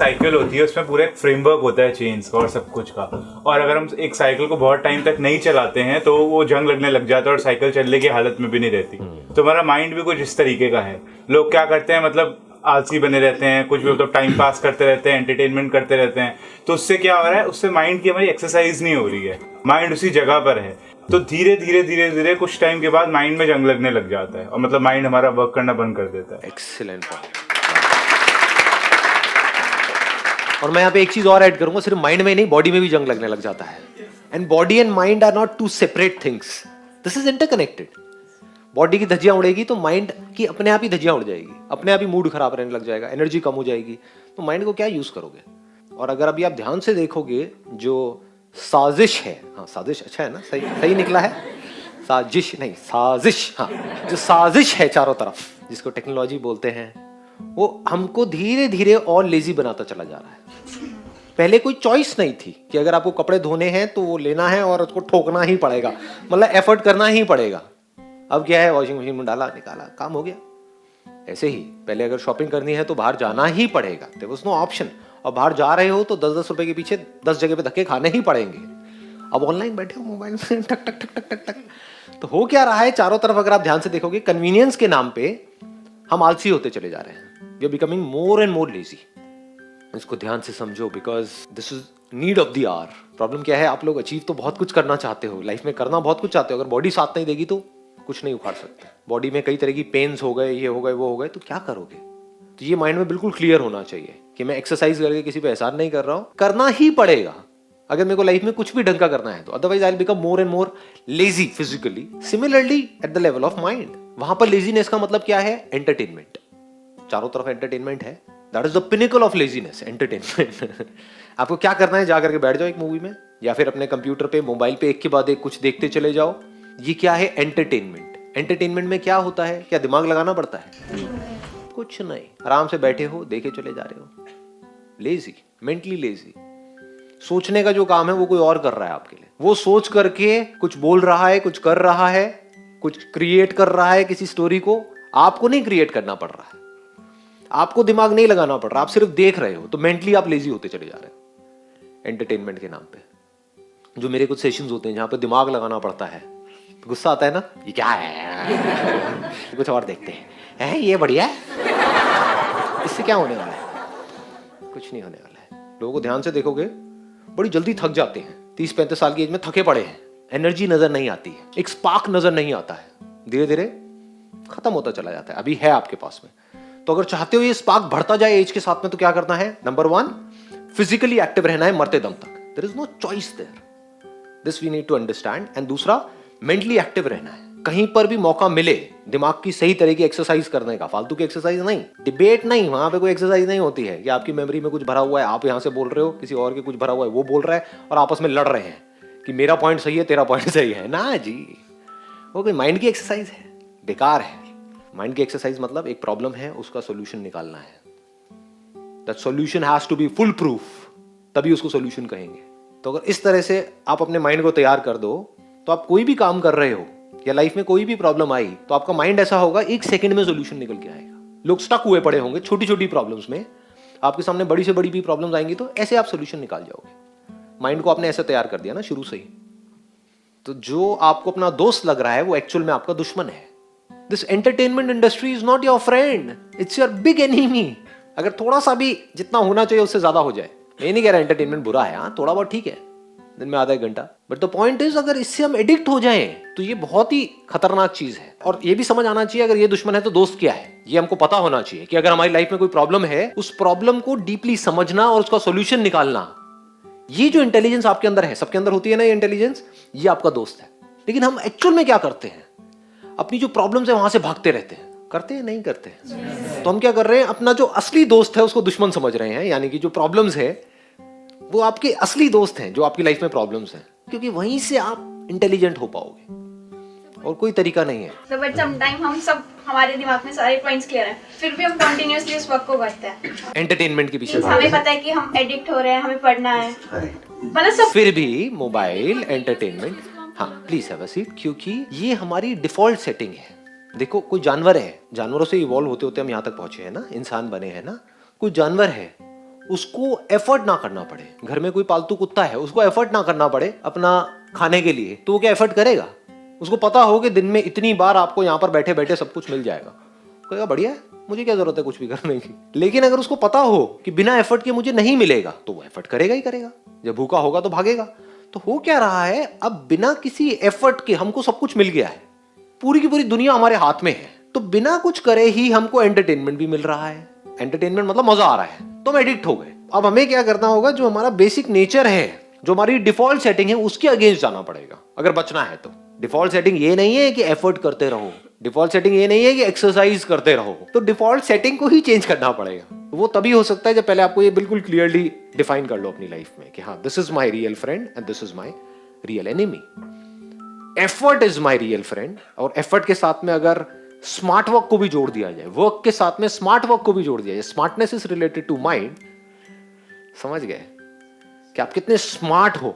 Cycle होती है उसमें पूरा एक फ्रेमवर्क होता है चेन्स का और सब कुछ का। और अगर हम एक साइकिल को बहुत टाइम तक नहीं चलाते हैं तो वो जंग लगने लग जाता है और साइकिल चलने की हालत में भी नहीं रहती। तो हमारा माइंड भी कुछ इस तरीके का है। लोग क्या करते हैं, मतलब आलसी बने रहते हैं, कुछ भी मतलब टाइम पास करते रहते हैं, एंटरटेनमेंट करते रहते हैं। तो उससे क्या हो रहा है, उससे माइंड की हमारी एक्सरसाइज नहीं हो रही है, माइंड उसी जगह पर है। तो धीरे धीरे धीरे धीरे कुछ टाइम के बाद माइंड में जंग लगने लग जाता है और मतलब माइंड हमारा वर्क करना बंद कर देता है। Excellent point. और मैं यहाँ पे एक चीज और ऐड करूंगा, सिर्फ माइंड में नहीं बॉडी में भी जंग लगने लग जाता है। And body and mind are not two separate things, this is interconnected. Body की धज्जियां उड़ेगी तो माइंड की अपने आप ही धज्जियां उड़ जाएगी, अपने आप ही मूड खराब रहने लग जाएगा, एनर्जी कम हो जाएगी। तो माइंड को क्या यूज करोगे? और अगर अभी आप ध्यान से देखोगे जो साजिश है, हाँ साजिश अच्छा है ना, सही सही निकला है, साजिश नहीं साजिश, हाँ जो साजिश है चारों तरफ जिसको टेक्नोलॉजी बोलते हैं, वो हमको धीरे धीरे और लेजी बनाता चला जा रहा है। पहले कोई चॉइस नहीं थी कि अगर आपको कपड़े धोने हैं तो वो लेना है और उसको ठोकना ही पड़ेगा, मतलब एफर्ट करना ही पड़ेगा। अब क्या है, वॉशिंग मशीन में डाला निकाला काम हो गया। ऐसे ही पहले अगर शॉपिंग करनी है तो बाहर जाना ही पड़ेगा, देयर वाज नो ऑप्शन। और बाहर जा रहे हो तो 10-10 रुपए के पीछे 10 जगह पे धक्के खाने ही पड़ेंगे। अब ऑनलाइन बैठे हो मोबाइल में टक टक टक टक टक टक। तो हो क्या रहा है चारों तरफ, अगर आप ध्यान से देखोगे कन्वीनियंस के नाम पे हम आलसी होते चले जा रहे हैं। We are becoming more and more lazy. इसको ध्यान से समझो, because this is need of the hour. Problem क्या है, आप लोग अचीव तो बहुत कुछ करना चाहते हो, लाइफ में करना बहुत कुछ चाहते हो, अगर बॉडी साथ नहीं देगी तो कुछ नहीं उखाड़ सकते। बॉडी में कई तरह की पेन्स हो गए, ये हो गए, वो हो गए, तो क्या करोगे? तो ये माइंड में बिल्कुल क्लियर होना चाहिए कि मैं एक्सरसाइज करके किसी पे एहसान नहीं कर रहा हूं, करना ही पड़ेगा अगर मेरे को लाइफ में कुछ भी ढंग का करना है तो, otherwise I will become more and more lazy physically. Similarly at the level of mind, वहां पर लेजीनेस का मतलब क्या है? एंटरटेनमेंट। चारों तरफ एंटरटेनमेंट है, that is the pinnacle of laziness, entertainment. आपको क्या करना है, जा करके बैठ जाओ एक मूवी में या फिर अपने कंप्यूटर पे मोबाइल पे एक के बाद एक कुछ देखते चले जाओ। ये क्या है? एंटरटेनमेंट। एंटरटेनमेंट में क्या होता है? क्या दिमाग लगाना पड़ता है? कुछ नहीं, आराम से बैठे हो, देखे चले जा रहे हो। Lazy, mentally lazy. सोचने का जो काम है वो कोई और कर रहा है आपके लिए। वो सोच करके कुछ बोल रहा है, कुछ कर रहा है, कुछ क्रिएट कर रहा है किसी स्टोरी को। आपको नहीं क्रिएट करना पड़ रहा है, आपको दिमाग नहीं लगाना पड़ रहा, आप सिर्फ देख रहे हो। तो मेंटली आप लेजी होते चले जा रहे हो एंटरटेनमेंट के नाम पे। जो मेरे कुछ सेशंस होते हैं जहां पे दिमाग लगाना पड़ता है, गुस्सा आता है ना, ये क्या है कुछ और देखते हैं, ये बढ़िया है, इससे क्या होने वाला है? कुछ नहीं होने वाला है। लोगों को ध्यान से देखोगे बड़ी जल्दी थक जाते हैं, 30-35 साल की एज में थके पड़े हैं, एनर्जी नजर नहीं आती है, एक स्पार्क नजर नहीं आता है, धीरे धीरे खत्म होता चला जाता है। अभी है आपके पास में, तो अगर चाहते हो ये स्पार्क बढ़ता जाए एज के साथ में, तो क्या करना है? नंबर 1, फिजिकली एक्टिव रहना है मरते दम तक। There is no choice there, this we need to understand. And दूसरा, मेंटली एक्टिव रहना है। कहीं पर भी मौका मिले दिमाग की सही तरह की एक्सरसाइज करने का, फालतू की एक्सरसाइज नहीं, डिबेट नहीं, वहां पे कोई एक्सरसाइज नहीं होती है कि आपकी मेमोरी में कुछ भरा हुआ है, आप यहां से बोल रहे हो, किसी और के कुछ भरा हुआ है, वो बोल रहा है और आपस में लड़ रहे हैं कि मेरा पॉइंट सही है, तेरा पॉइंट सही है ना जी। वो कोई माइंड की एक्सरसाइज है, बेकार है। माइंड की एक्सरसाइज मतलब एक प्रॉब्लम है, उसका सॉल्यूशन निकालना है। That solution has to be foolproof, तभी उसको सॉल्यूशन कहेंगे। तो अगर इस तरह से आप अपने माइंड को तैयार कर दो, तो आप कोई भी काम कर रहे हो या लाइफ में कोई भी प्रॉब्लम आई तो आपका माइंड ऐसा होगा, 1 सेकंड में सॉल्यूशन निकल के आएगा। लोग स्टक हुए पड़े होंगे छोटी छोटी प्रॉब्लम्स में, आपके सामने बड़ी से बड़ी भी प्रॉब्लम्स आएंगी तो ऐसे आप सॉल्यूशन निकाल जाओगे। माइंड को आपने ऐसे तैयार कर दिया ना शुरू से ही। तो जो आपको अपना दोस्त लग रहा है वो एक्चुअल में आपका दुश्मन है। This entertainment industry is not your friend, it's your big enemy. अगर थोड़ा सा भी जितना होना चाहिए उससे ज्यादा हो जाए, मैं नहीं कह रहा एंटरटेनमेंट बुरा है, हाँ थोड़ा बहुत ठीक है, दिन में आधा 1 घंटा, बट द पॉइंट इज अगर इससे हम एडिक्ट हो जाएं तो ये बहुत ही खतरनाक चीज है। और ये भी समझ आना चाहिए, अगर ये दुश्मन है तो दोस्त क्या है, ये हमको पता होना चाहिए कि अगर हमारी लाइफ में कोई प्रॉब्लम है, उस प्रॉब्लम को डीपली समझना और उसका सॉल्यूशन निकालना, ये जो इंटेलिजेंस आपके अंदर है, सबके अंदर होती है ना ये इंटेलिजेंस, ये आपका दोस्त है। लेकिन हम एक्चुअल में क्या करते हैं, अपनी जो प्रॉब्लम्स है वहां से भागते रहते हैं। करते हैं? नहीं करते हैं। तो हम क्या कर रहे हैं, अपना जो असली दोस्त है उसको दुश्मन समझ रहे हैं। यानी कि जो प्रॉब्लम्स है वो आपके असली दोस्त हैं, जो आपकी लाइफ में प्रॉब्लम्स हैं, क्योंकि वहीं से आप इंटेलिजेंट हो पाओगे और कोई तरीका नहीं है। तो बट सम टाइम हम सब, हमारे दिमाग में सारे पॉइंट्स क्लियर हैं, फिर भी हम कंटिन्यूअसली उस वर्क को करते हैं एंटरटेनमेंट के पीछे हमें पता है कि हम एडिक्ट हो रहे हैं, हमें पढ़ना है, मतलब सब फिर भी मोबाइल एंटरटेनमेंट। हाँ प्लीज हैव अ सीट, क्योंकि ये हमारी डिफॉल्ट सेटिंग है। देखो कोई जानवर है, जानवरों से इवॉल्व होते होते हम यहाँ तक पहुंचे हैं ना, इंसान बने हैं ना। कोई जानवर है, उसको एफर्ट ना करना पड़े, घर में कोई पालतू कुत्ता है उसको एफर्ट ना करना पड़े अपना खाने के लिए, तो वो क्या एफर्ट करेगा? उसको पता हो कि दिन में इतनी बार आपको यहाँ पर बैठे बैठे सब कुछ मिल जाएगा, कहेगा बढ़िया है, मुझे क्या जरूरत है कुछ भी करने की। लेकिन अगर उसको पता हो कि बिना एफर्ट के मुझे नहीं मिलेगा, तो वो एफर्ट करेगा ही करेगा। जब भूखा होगा तो भागेगा। तो हो क्या रहा है, अब बिना किसी एफर्ट के हमको सब कुछ मिल गया है, पूरी की पूरी दुनिया हमारे हाथ में है, तो बिना कुछ करे ही हमको एंटरटेनमेंट भी मिल रहा है। एंटरटेनमेंट मतलब मजा आ रहा है, तो हम एडिक्ट हो गए। अब हमें क्या करना होगा, जो हमारा बेसिक नेचर है, जो हमारी डिफॉल्ट सेटिंग है, उसके अगेंस्ट जाना पड़ेगा अगर बचना है तो। डिफॉल्ट सेटिंग ये नहीं है कि एफर्ट करते रहो, डिफॉल्ट सेटिंग ये नहीं है कि एक्सरसाइज करते रहो, तो डिफॉल्ट सेटिंग को ही चेंज करना पड़ेगा। वो तभी हो सकता है जब पहले आपको ये बिल्कुल क्लियरली डिफाइन कर लो अपनी लाइफ में कि हाँ, this is my real friend and this is my real enemy. Effort is my real friend, और एफर्ट के साथ में अगर स्मार्ट वर्क को भी जोड़ दिया जाए, वर्क के साथ में स्मार्ट वर्क को भी जोड़ दिया जाए, smartness is related to mind. समझ गए कि आप कितने स्मार्ट हो?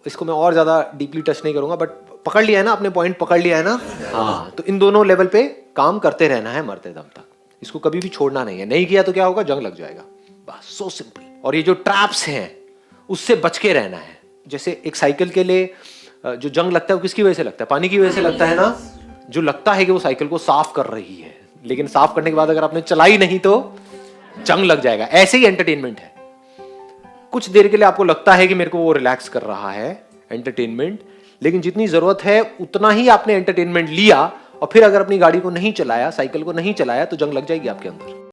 इसको मैं और ज्यादा डीपली टच नहीं करूंगा, बट पकड़ लिया है ना, अपने पॉइंट पकड़ लिया है ना। हाँ, तो इन दोनों लेवल पे काम करते रहना है मरते दम तक, इसको कभी भी छोड़ना नहीं है। नहीं किया तो क्या होगा, जंग लग जाएगा, बस सो सिंपल। और ये जो ट्रैप्स हैं उससे बच के रहना है। जैसे एक साइकिल के लिए जो जंग लगता है वो किसकी वजह से लगता है? पानी की वजह से लगता है ना। जो लगता है कि वो साइकिल को साफ कर रही है, लेकिन साफ करने के बाद अगर आपने चलाई नहीं तो जंग लग जाएगा। ऐसे ही एंटरटेनमेंट है, कुछ देर के लिए आपको लगता है कि मेरे को वो रिलैक्स कर रहा है एंटरटेनमेंट, लेकिन जितनी जरूरत है उतना ही आपने एंटरटेनमेंट लिया, और फिर अगर अपनी गाड़ी को नहीं चलाया, साइकिल को नहीं चलाया, तो जंग लग जाएगी आपके अंदर।